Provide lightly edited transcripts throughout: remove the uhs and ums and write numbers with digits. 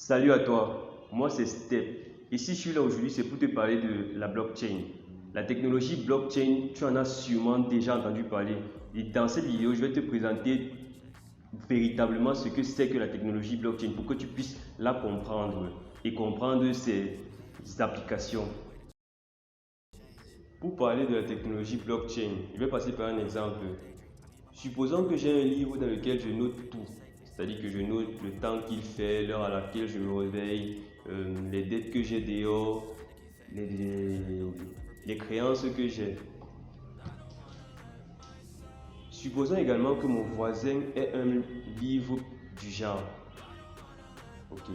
Salut à toi, moi c'est Step. Et si je suis là aujourd'hui, c'est pour te parler de la blockchain. La technologie blockchain, tu en as sûrement déjà entendu parler. Et dans cette vidéo, je vais te présenter véritablement ce que c'est que la technologie blockchain pour que tu puisses la comprendre et comprendre ses applications. Pour parler de la technologie blockchain, je vais passer par un exemple. Supposons que j'ai un livre dans lequel je note tout, c'est-à-dire que je note le temps qu'il fait, l'heure à laquelle je me réveille, les dettes que j'ai dehors, les créances que j'ai. Supposons également que mon voisin ait un livre du genre. Ok.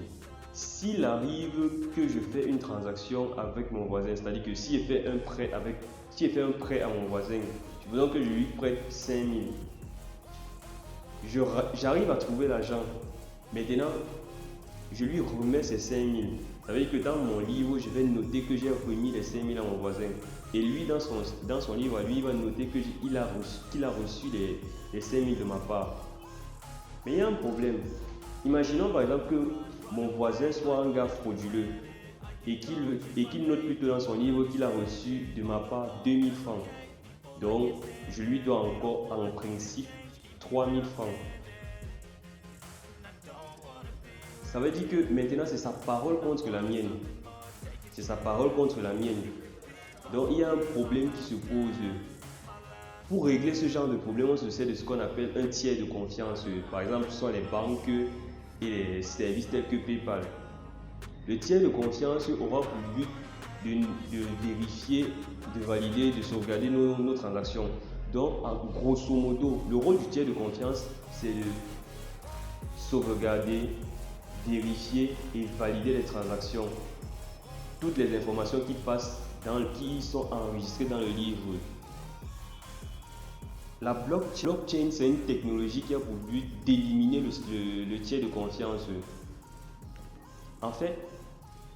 S'il arrive que je fais une transaction avec mon voisin, c'est-à-dire que s'il fait un prêt à mon voisin, supposons que je lui prête 5 000. J'arrive à trouver l'argent. Maintenant, je lui remets ces 5 000. Ça veut dire que dans mon livre, je vais noter que j'ai remis les 5 000 à mon voisin. Et lui, dans son livre, lui, il va noter qu'il a reçu les 5 000 de ma part. Mais il y a un problème. Imaginons par exemple que mon voisin soit un gars frauduleux et qu'il note plutôt dans son livre qu'il a reçu de ma part 2 000 francs. Donc, je lui dois encore en principe 3 000 francs. Ça veut dire que maintenant c'est sa parole contre la mienne. C'est sa parole contre la mienne. Donc il y a un problème qui se pose. Pour régler ce genre de problème, on se sert de ce qu'on appelle un tiers de confiance. Par exemple, ce sont les banques et les services tels que PayPal. Le tiers de confiance aura pour but de vérifier, de valider, de sauvegarder nos transactions. Donc, en grosso modo, le rôle du tiers de confiance, c'est de sauvegarder, vérifier et valider les transactions. Toutes les informations qui sont enregistrées dans le livre. La blockchain, c'est une technologie qui a pour but d'éliminer le tiers de confiance. En fait,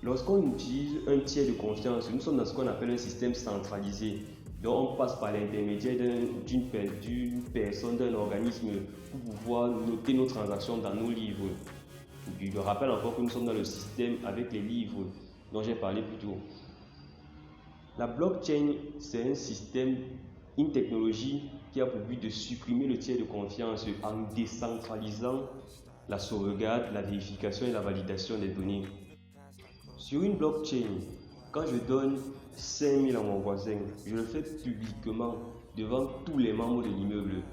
lorsqu'on utilise un tiers de confiance, nous sommes dans ce qu'on appelle un système centralisé. Donc on passe par l'intermédiaire d'une personne, d'un organisme pour pouvoir noter nos transactions dans nos livres. Je rappelle encore que nous sommes dans le système avec les livres dont j'ai parlé plus tôt. La blockchain, c'est un système, une technologie qui a pour but de supprimer le tiers de confiance en décentralisant la sauvegarde, la vérification et la validation des données. Sur une blockchain, quand je donne 5 000 à mon voisin, je le fais publiquement devant tous les membres de l'immeuble.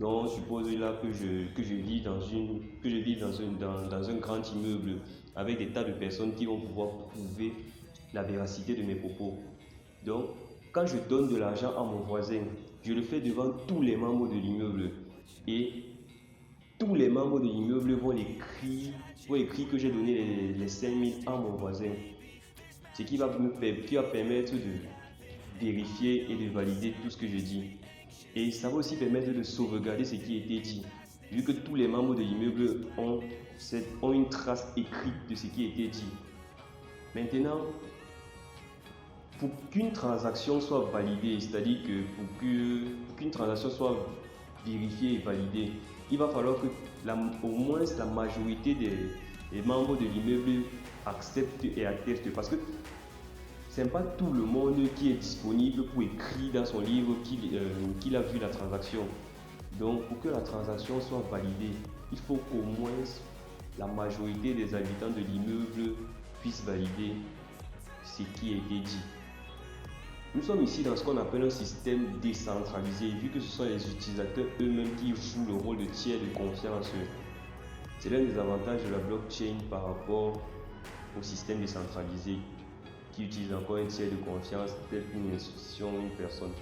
Donc, on suppose là que je vis dans un grand immeuble avec des tas de personnes qui vont pouvoir prouver la véracité de mes propos. Donc, quand je donne de l'argent à mon voisin, je le fais devant tous les membres de l'immeuble. Et tous les membres de l'immeuble vont écrire que j'ai donné les 5 000 à mon voisin. Ce qui va permettre de vérifier et de valider tout ce que je dis. Et ça va aussi permettre de sauvegarder ce qui a été dit, vu que tous les membres de l'immeuble ont une trace écrite de ce qui a été dit. Maintenant, pour qu'une transaction soit validée, c'est-à-dire que pour qu'une transaction soit vérifiée et validée, il va falloir que au moins la majorité des membres de l'immeuble acceptent et attestent, parce que ce n'est pas tout le monde qui est disponible pour écrire dans son livre qu'il a vu la transaction. Donc, pour que la transaction soit validée, il faut qu'au moins la majorité des habitants de l'immeuble puissent valider ce qui a été dit. Nous sommes ici dans ce qu'on appelle un système décentralisé, vu que ce sont les utilisateurs eux-mêmes qui jouent le rôle de tiers de confiance. C'est l'un des avantages de la blockchain par rapport au système décentralisé qui utilise encore un tiers de confiance tel qu'une institution ou une personne.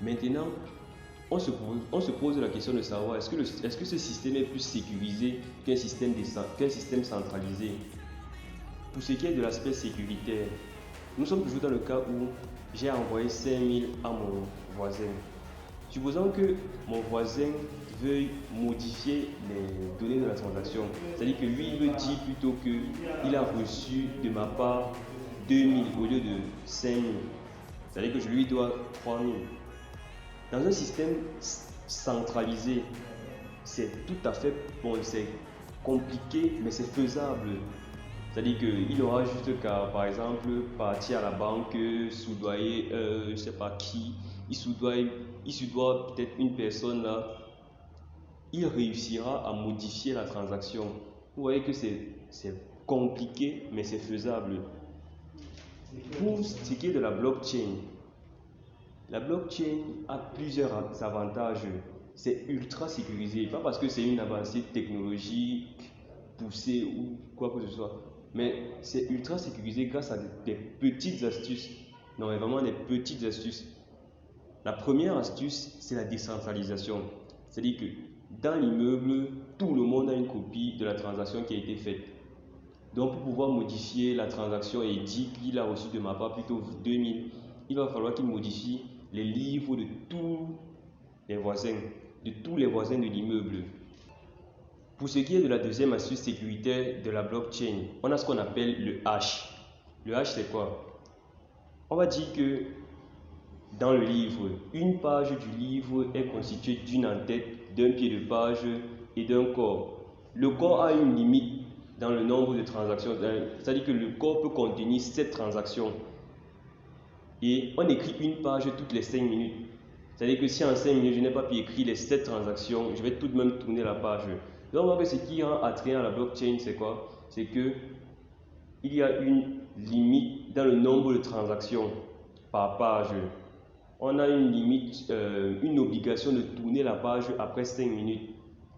Maintenant, on se pose la question de savoir est-ce que ce système est plus sécurisé qu'un système centralisé. Pour ce qui est de l'aspect sécuritaire, nous sommes toujours dans le cas où j'ai envoyé 5 000 à mon voisin. Supposons que mon voisin veuille modifier les données de la transaction. C'est-à-dire que lui, il me dit plutôt qu'il a reçu de ma part 2 000 au lieu de 5 000. C'est-à-dire que je lui dois 3 000. Dans un système centralisé, c'est tout à fait bon, compliqué, mais c'est faisable. C'est-à-dire qu'il aura juste qu'à, par exemple, partir à la banque, soudoyer, je ne sais pas qui, il soudoie peut-être une personne là, il réussira à modifier la transaction. Vous voyez que c'est compliqué, mais c'est faisable. Pour ce qui est de la blockchain a plusieurs avantages. C'est ultra sécurisé, pas parce que c'est une avancée technologique poussée ou quoi que ce soit, mais c'est ultra sécurisé grâce à des petites astuces. Non, mais vraiment des petites astuces. La première astuce, c'est la décentralisation. C'est-à-dire que dans l'immeuble, tout le monde a une copie de la transaction qui a été faite. Donc, pour pouvoir modifier la transaction et dire qu'il a reçu de ma part plutôt 2000, il va falloir qu'il modifie les livres de tous les voisins, de l'immeuble. Pour ce qui est de la deuxième astuce sécuritaire de la blockchain, on a ce qu'on appelle le hash. Le hash, c'est quoi? On va dire que dans le livre, une page du livre est constituée d'une en-tête, d'un pied de page et d'un corps. Le corps a une limite dans le nombre de transactions, c'est-à-dire que le corps peut contenir 7 transactions. Et on écrit une page toutes les 5 minutes. C'est-à-dire que si en 5 minutes je n'ai pas pu écrire les 7 transactions, je vais tout de même tourner la page. Donc on voit que ce qui rend attrayant la blockchain, c'est quoi? C'est que il y a une limite dans le nombre de transactions par page. On a une limite, une obligation de tourner la page après 5 minutes.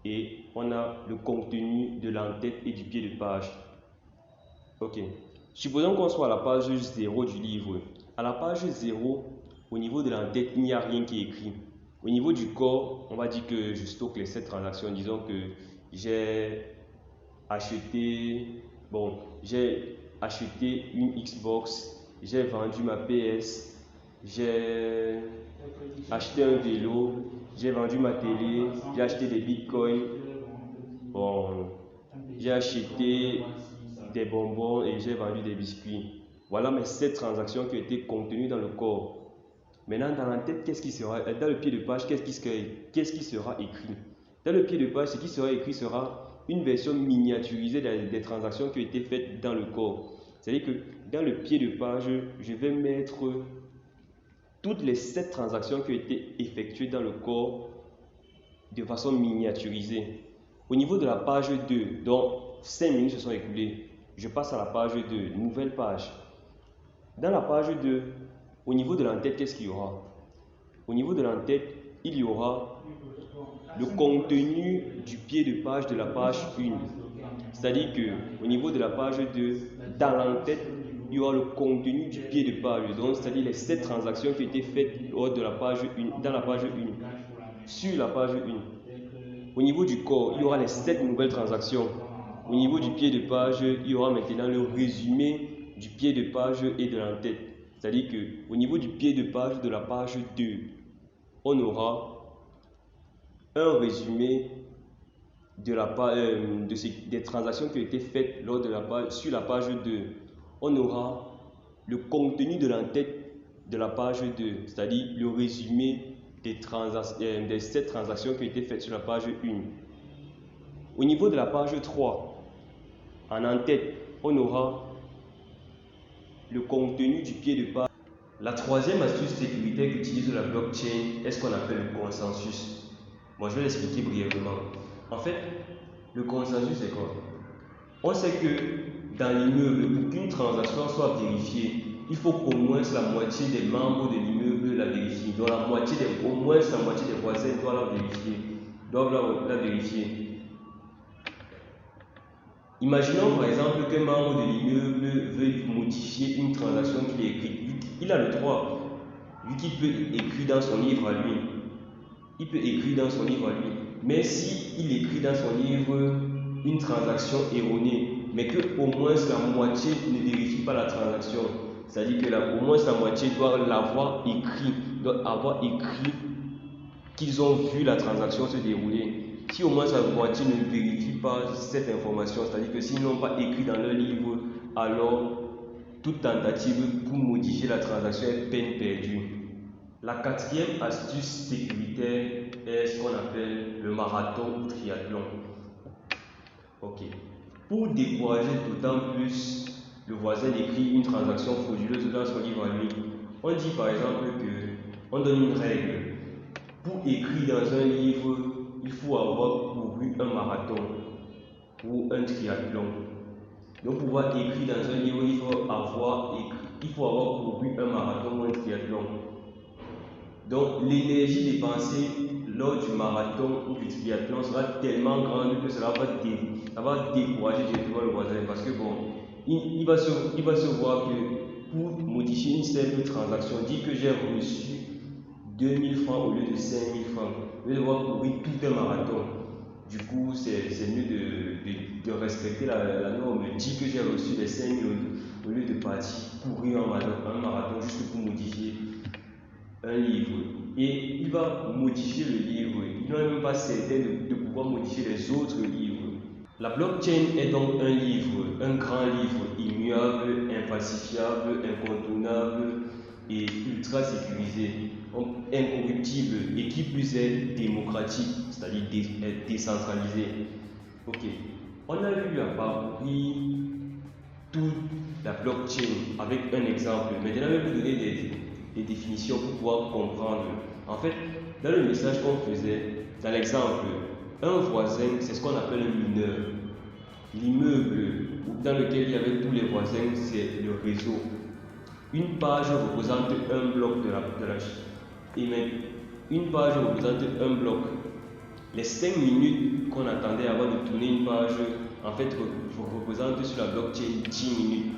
Et on a le contenu de l'en-tête et du pied de page. Ok. Supposons qu'on soit à la page 0 du livre. À la page 0, au niveau de l'en-tête, il n'y a rien qui est écrit. Au niveau du corps, on va dire que je stocke les 7 transactions. Disons que j'ai acheté, j'ai acheté une Xbox, j'ai vendu ma PS, j'ai acheté un vélo, j'ai vendu ma télé, j'ai acheté des bitcoins, j'ai acheté des bonbons et j'ai vendu des biscuits. Voilà mes 7 transactions qui ont été contenues dans le corps. Maintenant, dans la tête, dans le pied de page, qu'est-ce qui sera écrit? Dans le pied de page, ce qui sera écrit sera une version miniaturisée des transactions qui ont été faites dans le corps. C'est-à-dire que dans le pied de page, je vais mettre toutes les 7 transactions qui ont été effectuées dans le corps de façon miniaturisée. Au niveau de la page 2, donc 5 minutes se sont écoulées, je passe à la page 2, nouvelle page. Dans la page 2, au niveau de l'entête, qu'est-ce qu'il y aura? Au niveau de l'entête, il y aura le contenu du pied de page de la page 1. C'est-à-dire qu'au niveau de la page 2, dans l'entête, il y aura le contenu du pied de page, donc c'est-à-dire les 7 transactions qui ont été faites lors de la page 1, dans la page 1, sur la page 1. Au niveau du corps, il y aura les 7 nouvelles transactions. Au niveau du pied de page, il y aura maintenant le résumé du pied de page et de l'entête. C'est-à-dire qu'au niveau du pied de page de la page 2, on aura un résumé des transactions qui ont été faites sur la page 2. On aura le contenu de l'entête de la page 2, c'est-à-dire le résumé des 7 transactions qui ont été faites sur la page 1. Au niveau de la page 3, en en-tête, on aura le contenu du pied de page. La troisième astuce sécuritaire qu'utilise la blockchain est ce qu'on appelle le consensus. Moi, je vais l'expliquer brièvement. En fait, le consensus, c'est quoi? On sait que dans l'immeuble, pour qu'une transaction soit vérifiée, il faut qu'au moins la moitié des membres de l'immeuble la vérifient. Donc, au moins la moitié des voisins doivent la vérifier. Imaginons par exemple qu'un membre de l'immeuble veuille modifier une transaction qu'il a écrite. Il a le droit, vu qu'il peut écrire dans son livre à lui. Mais s'il écrit dans son livre une transaction erronée, mais qu'au moins la moitié ne vérifie pas la transaction, c'est-à-dire que au moins la moitié doit avoir écrit qu'ils ont vu la transaction se dérouler. Si au moins la moitié ne vérifie pas cette information, c'est-à-dire que s'ils n'ont pas écrit dans leur livre, alors toute tentative pour modifier la transaction est peine perdue. La quatrième astuce sécuritaire est ce qu'on appelle le marathon ou triathlon. Ok. Pour décourager d'autant plus le voisin d'écrire une transaction frauduleuse dans son livre à lui, on dit par exemple que on donne une règle. Pour écrire dans un livre, il faut avoir couru un marathon ou un triathlon. Donc, pour pouvoir écrire dans un livre, il faut avoir couru un marathon ou un triathlon. Donc, l'énergie dépensée lors du marathon ou du triathlon sera tellement grande que cela va décourager directement le voisin. Parce que bon, il va se voir que pour modifier une simple transaction, dire que j'ai reçu 2000 francs au lieu de 5000 francs, je vais devoir courir tout un marathon. Du coup, c'est mieux de respecter la norme. Dire que j'ai reçu les 5000 au lieu de partir courir un marathon juste pour modifier un livre. Et il va modifier le livre. Il n'est même pas certain de pouvoir modifier les autres livres. La blockchain est donc un livre, un grand livre, immuable, infalsifiable, incontournable et ultra sécurisé, incorruptible et qui plus est démocratique, c'est-à-dire décentralisé. Ok, on a eu à parcourir toute la blockchain avec un exemple. Maintenant, je vais vous donner des définitions pour pouvoir comprendre. En fait, dans le message qu'on faisait, dans l'exemple, un voisin, c'est ce qu'on appelle un mineur. L'immeuble dans lequel il y avait tous les voisins, c'est le réseau. Une page représente un bloc de la et même une page représente un bloc. Les 5 minutes qu'on attendait avant de tourner une page, en fait, représentent sur la blockchain 10 minutes.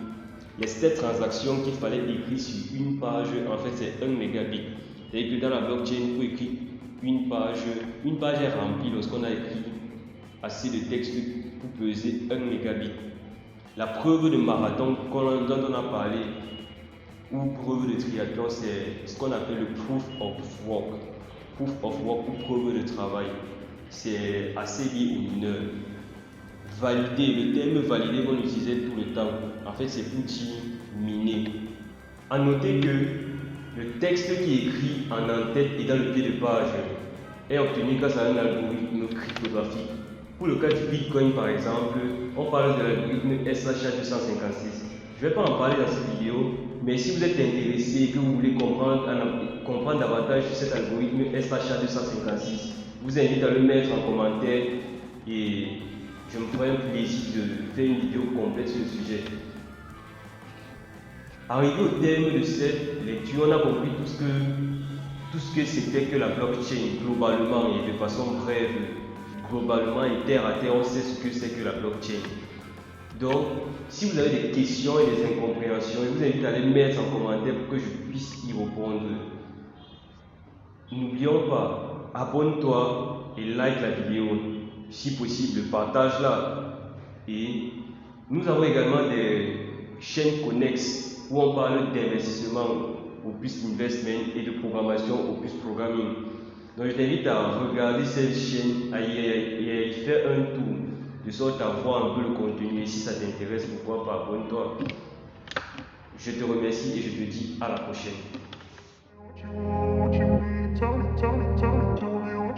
Les 7 transactions qu'il fallait écrire sur une page, en fait, c'est 1 mégabit. C'est-à-dire que dans la blockchain, pour écrire une page est remplie lorsqu'on a écrit assez de texte pour peser 1 mégabit. La preuve de marathon dont on a parlé, ou preuve de triathlon, c'est ce qu'on appelle le proof of work. Proof of work ou preuve de travail. C'est assez lié au mineur. Valider, le terme valider qu'on utilisait tout le temps, en fait c'est pour dire miner. A noter que le texte qui est écrit en en-tête et dans le pied de page est obtenu grâce à un algorithme cryptographique. Pour le cas du Bitcoin par exemple, on parle de l'algorithme SHA-256. Je ne vais pas en parler dans cette vidéo, mais si vous êtes intéressé et que vous voulez comprendre davantage sur cet algorithme SHA-256, je vous invite à le mettre en commentaire et je me ferai un plaisir de faire une vidéo complète sur le sujet. Arrivé au terme de cette lecture, on a compris tout ce que c'était que la blockchain globalement et de façon brève. Globalement et terre à terre, on sait ce que c'est que la blockchain. Donc, si vous avez des questions et des incompréhensions, je vous invite à les mettre en commentaire pour que je puisse y répondre. N'oublions pas, abonne-toi et like la vidéo. Si possible, partage-la. Et nous avons également des chaînes connexes où on parle d'investissement au plus investment et de programmation au plus programming. Donc je t'invite à regarder cette chaîne et à y faire un tour, de sorte à voir un peu le contenu. Et si ça t'intéresse, pourquoi pas, abonne-toi. Je te remercie et je te dis à la prochaine.